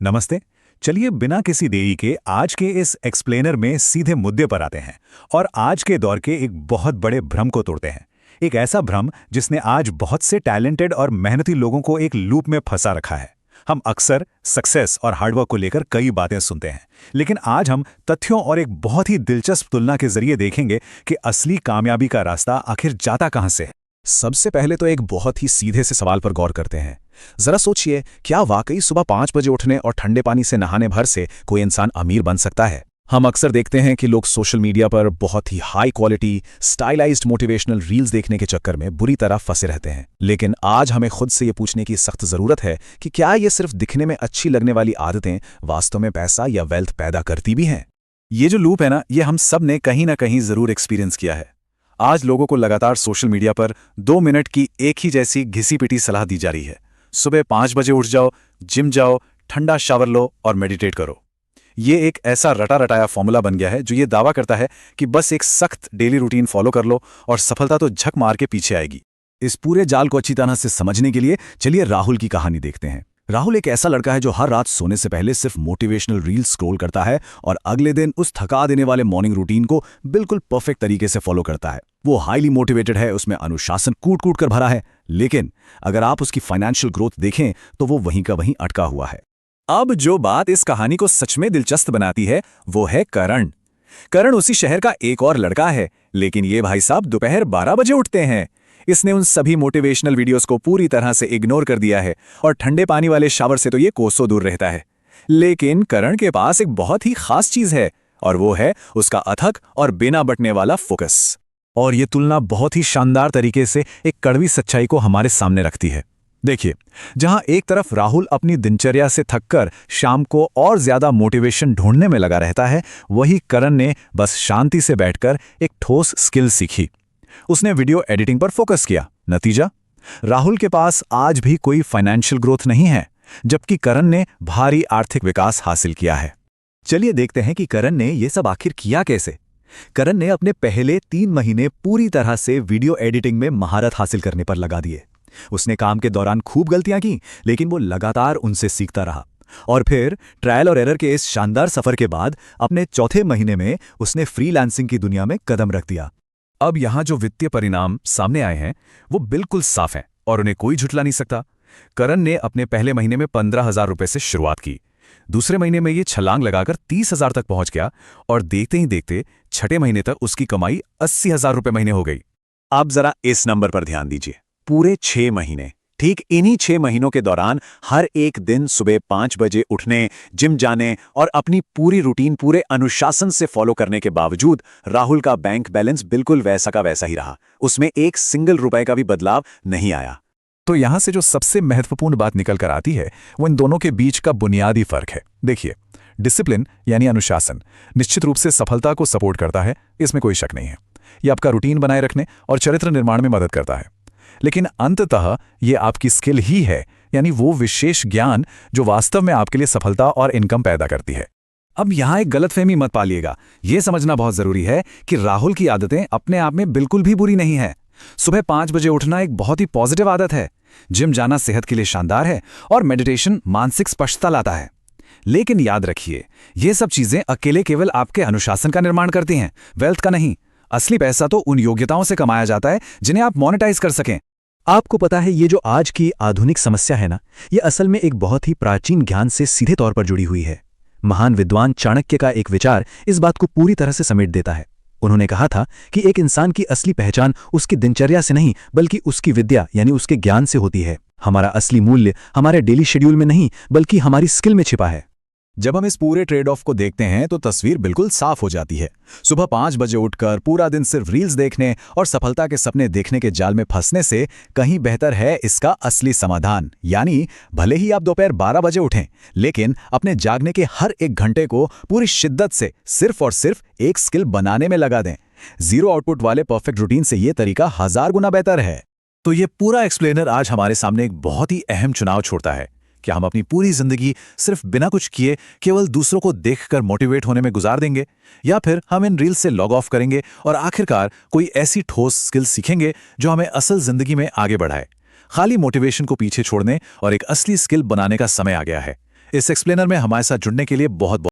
नमस्ते। चलिए बिना किसी देरी के आज के इस एक्सप्लेनर में सीधे मुद्दे पर आते हैं और आज के दौर के एक बहुत बड़े भ्रम को तोड़ते हैं। एक ऐसा भ्रम जिसने आज बहुत से टैलेंटेड और मेहनती लोगों को एक लूप में फंसा रखा है। हम अक्सर सक्सेस और हार्डवर्क को लेकर कई बातें सुनते हैं, लेकिन आज हम तथ्यों और एक बहुत ही दिलचस्प तुलना के जरिए देखेंगे कि असली कामयाबी का रास्ता आखिर जाता कहां से है। सबसे पहले तो एक बहुत ही सीधे से सवाल पर गौर करते हैं। जरा सोचिए, क्या वाकई सुबह 5 बजे उठने और ठंडे पानी से नहाने भर से कोई इंसान अमीर बन सकता है? हम अक्सर देखते हैं कि लोग सोशल मीडिया पर बहुत ही high quality stylized motivational reels देखने के चक्कर में बुरी तरह फंसे रहते हैं। लेकिन आज हमें खुद से ये पूछने की सख्त जरूरत है कि क्या ये सिर्फ दिखने में अच्छी लगने वाली आदतें वास्तव में पैसा या वेल्थ पैदा करती भी हैं? ये जो लूप है ना, ये हम सब ने कहीं ना कहीं जरूर एक्सपीरियंस किया है। आज लोगों को लगातार सोशल मीडिया पर 2 मिनट की एक ही जैसी घिसी पिटी सलाह दी जा रही है। सुबह 5 बजे उठ जाओ, जिम जाओ, ठंडा शावर लो और मेडिटेट करो। ये एक ऐसा रटा रटाया फॉर्मूला बन गया है जो ये दावा करता है कि बस एक सख्त डेली रूटीन फॉलो कर लो और सफलता तो झक मार के पीछे आएगी। इस पूरे जाल को अच्छी तरह से समझने के लिए चलिए राहुल की कहानी देखते हैं। राहुल एक ऐसा लड़का है जो हर रात सोने से पहले सिर्फ मोटिवेशनल रील्स स्क्रॉल करता है और अगले दिन उस थका देने वाले मॉर्निंग रूटीन को बिल्कुल परफेक्ट तरीके से फॉलो करता है। वो हाईली मोटिवेटेड है, उसमें अनुशासन कूट कूट कर भरा है, लेकिन अगर आप उसकी फाइनेंशियल ग्रोथ देखें तो वो वहीं का वहीं अटका हुआ है। अब जो बात इस कहानी को सच में दिलचस्प बनाती है वो है करण। करण उसी शहर का एक और लड़का है, लेकिन ये भाई साहब दोपहर 12 बजे उठते हैं। इसने उन सभी मोटिवेशनल वीडियोस को पूरी तरह से इग्नोर कर दिया है और ठंडे पानी वाले शावर से तो ये कोसों दूर रहता है। लेकिन करण के पास एक बहुत ही खास चीज है और वो है उसका अथक और बिना बटने वाला फोकस। और ये तुलना बहुत ही शानदार तरीके से एक कड़वी सच्चाई को हमारे सामने रखती है। देखिए, जहां एक तरफ राहुल अपनी दिनचर्या से थककर शाम को और ज्यादा मोटिवेशन ढूंढने में लगा रहता है, वहीं करण ने बस शांति से बैठकर एक ठोस स्किल सीखी। उसने वीडियो एडिटिंग पर फोकस किया। नतीजा, राहुल के पास आज भी कोई फाइनेंशियल ग्रोथ नहीं है, जबकि करण ने भारी आर्थिक विकास हासिल किया है। चलिए देखते हैं कि करण ने यह सब आखिर किया कैसे। करण ने अपने पहले 3 महीने पूरी तरह से वीडियो एडिटिंग में महारत हासिल करने पर लगा दिए। उसने काम के दौरान खूब गलतियां की, लेकिन वो लगातार उनसे सीखता रहा और फिर ट्रायल और एरर के इस शानदार सफर के बाद अपने चौथे महीने में उसने फ्रीलांसिंग की दुनिया में कदम रख दिया। अब यहां जो वित्तीय परिणाम सामने आए हैं वो बिल्कुल साफ हैं और उन्हें कोई झुठला नहीं सकता। करण ने अपने पहले महीने में 15,000 रुपए से शुरुआत की। दूसरे महीने में ये छलांग लगाकर 30,000 तक पहुंच गया और देखते ही देखते छठे महीने तक उसकी कमाई 80,000 रुपए महीने हो गई। अब जरा इस नंबर पर ध्यान दीजिए, पूरे 6 महीने। ठीक इन्हीं 6 महीनों के दौरान हर एक दिन सुबह 5 बजे उठने, जिम जाने और अपनी पूरी रूटीन पूरे अनुशासन से फॉलो करने के बावजूद राहुल का बैंक बैलेंस बिल्कुल वैसा का वैसा ही रहा। उसमें एक सिंगल रुपए का भी बदलाव नहीं आया। तो यहां से जो सबसे महत्वपूर्ण बात निकल कर आती है वो इन दोनों के बीच का बुनियादी फर्क है। देखिए, डिसिप्लिन यानी अनुशासन निश्चित रूप से सफलता को सपोर्ट करता है, इसमें कोई शक नहीं है। यह आपका रूटीन बनाए रखने और चरित्र निर्माण में मदद करता है। लेकिन अंततः यह आपकी स्किल ही है, यानी वो विशेष ज्ञान जो वास्तव में आपके लिए सफलता और इनकम पैदा करती है। अब यहां एक गलतफहमी मत पालिएगा। यह समझना बहुत जरूरी है कि राहुल की आदतें अपने आप में बिल्कुल भी बुरी नहीं है। सुबह 5 बजे उठना एक बहुत ही पॉजिटिव आदत है। जिम जाना सेहत के लिए शानदार है और मेडिटेशन मानसिक स्पष्टता लाता है। लेकिन याद रखिए, ये सब चीजें अकेले केवल आपके अनुशासन का निर्माण करती हैं, वेल्थ का नहीं। असली पैसा तो उन योग्यताओं से कमाया जाता है जिन्हें आप मोनेटाइज कर सकें। आपको पता है, ये जो आज की आधुनिक समस्या है ना, ये असल में एक बहुत ही प्राचीन ज्ञान से सीधे तौर पर जुड़ी हुई है। महान विद्वान चाणक्य का एक विचार इस बात को पूरी तरह से समेट देता है। उन्होंने कहा था कि एक इंसान की असली पहचान उसकी दिनचर्या से नहीं बल्कि उसकी विद्या यानी उसके ज्ञान से होती है। हमारा असली मूल्य हमारे डेली शेड्यूल में नहीं बल्कि हमारी स्किल में छिपा है। जब हम इस पूरे ट्रेड ऑफ को देखते हैं तो तस्वीर बिल्कुल साफ हो जाती है। सुबह 5 बजे उठकर पूरा दिन सिर्फ रील्स देखने और सफलता के सपने देखने के जाल में फंसने से कहीं बेहतर है इसका असली समाधान। यानी भले ही आप दोपहर 12 बजे उठें, लेकिन अपने जागने के हर एक घंटे को पूरी शिद्दत से सिर्फ और सिर्फ एक स्किल बनाने में लगा दें। जीरो आउटपुट वाले परफेक्ट रूटीन से यह तरीका 1000 गुना बेहतर है। तो ये पूरा एक्सप्लेनर आज हमारे सामने एक बहुत ही अहम चुनाव छोड़ता है। क्या हम अपनी पूरी जिंदगी सिर्फ बिना कुछ किए केवल दूसरों को देखकर मोटिवेट होने में गुजार देंगे, या फिर हम इन रील्स से लॉग ऑफ करेंगे और आखिरकार कोई ऐसी ठोस स्किल सीखेंगे जो हमें असल जिंदगी में आगे बढ़ाए? खाली मोटिवेशन को पीछे छोड़ने और एक असली स्किल बनाने का समय आ गया है। इस एक्सप्लेनर में हमारे साथ जुड़ने के लिए बहुत